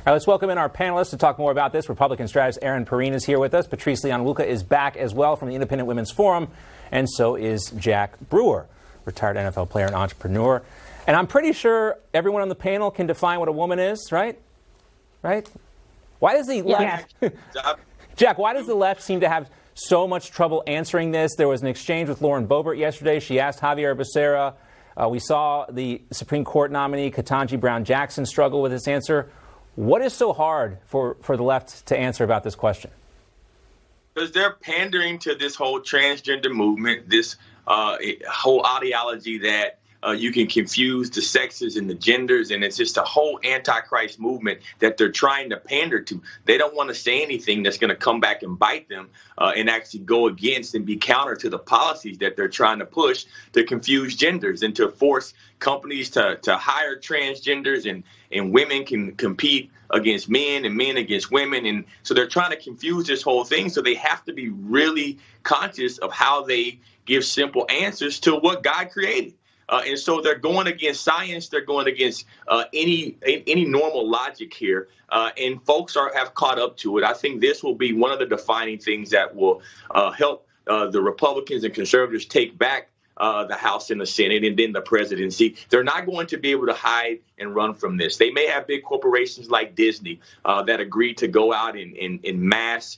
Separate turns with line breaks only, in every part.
All right, let's welcome in our panelists to talk more about this. Republican strategist Erin Perrine is here with us. Patrice Leon-Luca is back as well from the Independent Women's Forum, and so is Jack Brewer, retired NFL player and entrepreneur. And I'm pretty sure everyone on the panel can define what a woman is, right? Right? Why does the left... Jack, why does the left seem to have so much trouble answering this? There was an exchange with Lauren Boebert yesterday. She asked Javier Becerra. We saw the Supreme Court nominee, Ketanji Brown Jackson, struggle with this answer. What is so hard for the left to answer about this question?
Because they're pandering to this whole transgender movement, this whole ideology that you can confuse the sexes and the genders, and it's just a whole antichrist movement that they're trying to pander to. They don't want to say anything that's going to come back and bite them and actually go against and be counter to the policies that they're trying to push to confuse genders and to force companies to hire transgenders, and women can compete against men and men against women. And so they're trying to confuse this whole thing. So they have to be really conscious of how they give simple answers to what God created. And so they're going against science. They're going against any normal logic here. And folks have caught up to it. I think this will be one of the defining things that will help the Republicans and conservatives take back the House and the Senate and then the presidency. They're not going to be able to hide and run from this. They may have big corporations like Disney that agree to go out and mass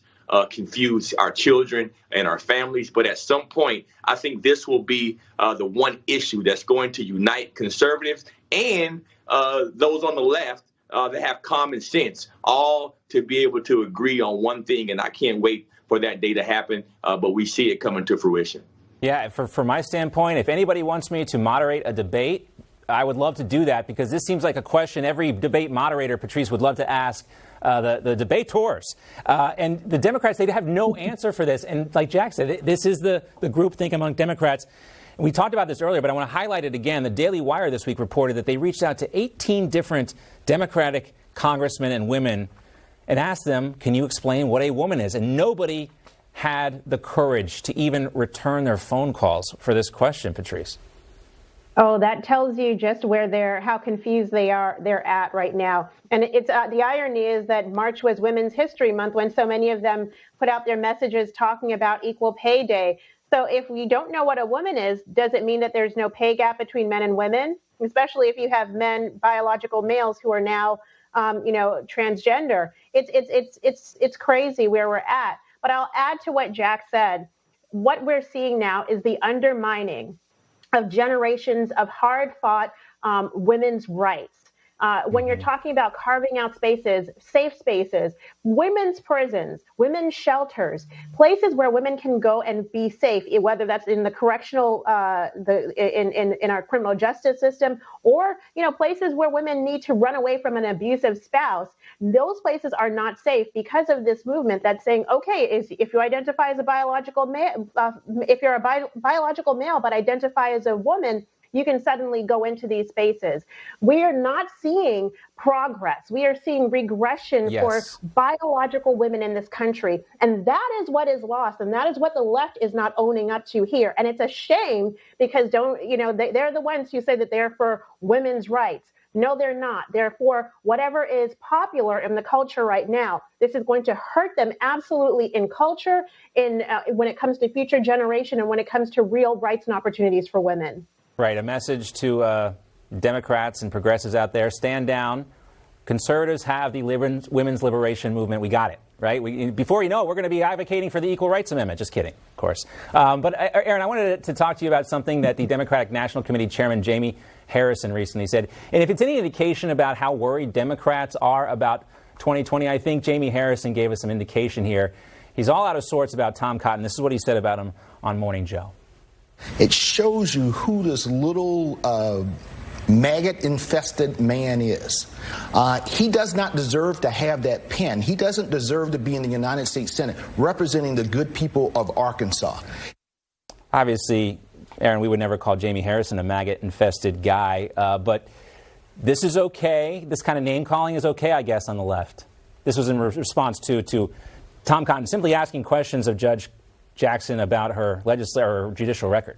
confuse our children and our families. But at some point, I think this will be the one issue that's going to unite conservatives and those on the left that have common sense, all to be able to agree on one thing. And I can't wait for that day to happen. But we see it coming to fruition.
Yeah, from my standpoint, if anybody wants me to moderate a debate, I would love to do that, because this seems like a question every debate moderator, Patrice, would love to ask the debaters. And the Democrats, they have no answer for this. And like Jack said, this is the groupthink among Democrats. And we talked about this earlier, but I want to highlight it again. The Daily Wire this week reported that they reached out to 18 different Democratic congressmen and women and asked them, can you explain what a woman is? And nobody had the courage to even return their phone calls for this question, Patrice.
Oh, that tells you just how confused they're at right now. And it's the irony is that March was Women's History Month when so many of them put out their messages talking about equal pay day. So if we don't know what a woman is, does it mean that there's no pay gap between men and women? Especially if you have biological males who are now, transgender. It's crazy where we're at. But I'll add to what Jack said. What we're seeing now is the undermining of generations of hard-fought women's rights. When you're talking about carving out spaces, safe spaces, women's prisons, women's shelters, places where women can go and be safe, whether that's in the correctional, in our criminal justice system, or places where women need to run away from an abusive spouse. Those places are not safe because of this movement that's saying, okay, if you identify as a biological male, if you're a biological male but identify as a woman, you can suddenly go into these spaces. We are not seeing progress. We are seeing regression for biological women in this country. And that is what is lost. And that is what the left is not owning up to here. And it's a shame because they're the ones who say that they're for women's rights. No, they're not. They're for whatever is popular in the culture right now. This is going to hurt them absolutely in culture, when it comes to future generation, and when it comes to real rights and opportunities for women.
Right. A message to Democrats and progressives out there. Stand down. Conservatives have the women's liberation movement. We got it. Right. Before you know it, we're going to be advocating for the Equal Rights Amendment. Just kidding, of course. But Erin, I wanted to talk to you about something that the Democratic National Committee Chairman Jamie Harrison recently said. And if it's any indication about how worried Democrats are about 2020, I think Jamie Harrison gave us some indication here. He's all out of sorts about Tom Cotton. This is what he said about him on Morning Joe.
It shows you who this little maggot-infested man is. He does not deserve to have that pen. He doesn't deserve to be in the United States Senate representing the good people of Arkansas.
Obviously, Erin, we would never call Jamie Harrison a maggot-infested guy, but this is okay. This kind of name-calling is okay, I guess, on the left. This was in response to Tom Cotton simply asking questions of Judge Jackson about her judicial record.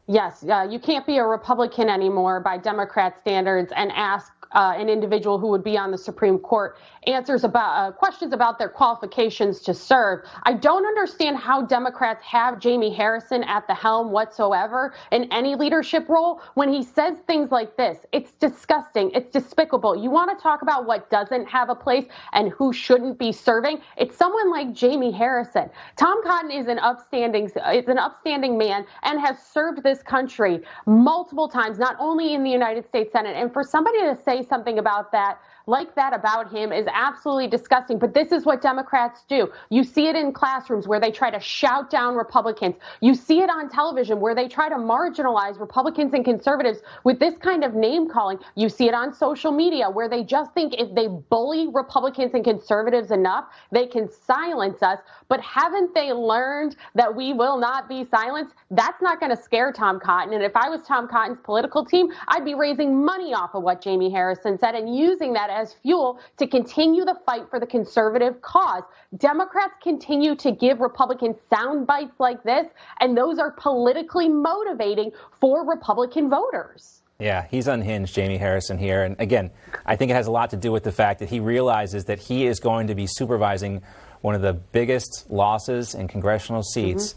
Yes, you can't be a Republican anymore by Democrat standards and ask an individual who would be on the Supreme Court answers about questions about their qualifications to serve. I don't understand how Democrats have Jamie Harrison at the helm whatsoever in any leadership role when he says things like this. It's disgusting. It's despicable. You want to talk about what doesn't have a place and who shouldn't be serving? It's someone like Jamie Harrison. Tom Cotton is an upstanding man and has served this country multiple times, not only in the United States Senate. And for somebody to say something about that, like that about him, is absolutely disgusting. But this is what Democrats do. You see it in classrooms where they try to shout down Republicans. You see it on television where they try to marginalize Republicans and conservatives with this kind of name calling. You see it on social media where they just think if they bully Republicans and conservatives enough, they can silence us. But haven't they learned that we will not be silenced? That's not going to scare Tom Cotton. And if I was Tom Cotton's political team, I'd be raising money off of what Jamie Harrison said and using that as fuel to continue the fight for the conservative cause. Democrats continue to give Republicans sound bites like this, and those are politically motivating for Republican voters.
Yeah, he's unhinged, Jamie Harrison here. And again, I think it has a lot to do with the fact that he realizes that he is going to be supervising one of the biggest losses in congressional seats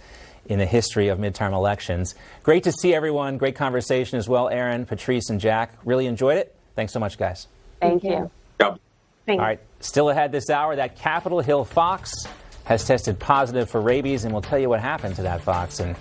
in the history of midterm elections. Great to see everyone. Great conversation as well, Aaron, Patrice, and Jack. Really enjoyed it. Thanks so much, guys.
Thank you.
Yep.
All right, still ahead this hour, that Capitol Hill fox has tested positive for rabies, and we'll tell you what happened to that fox and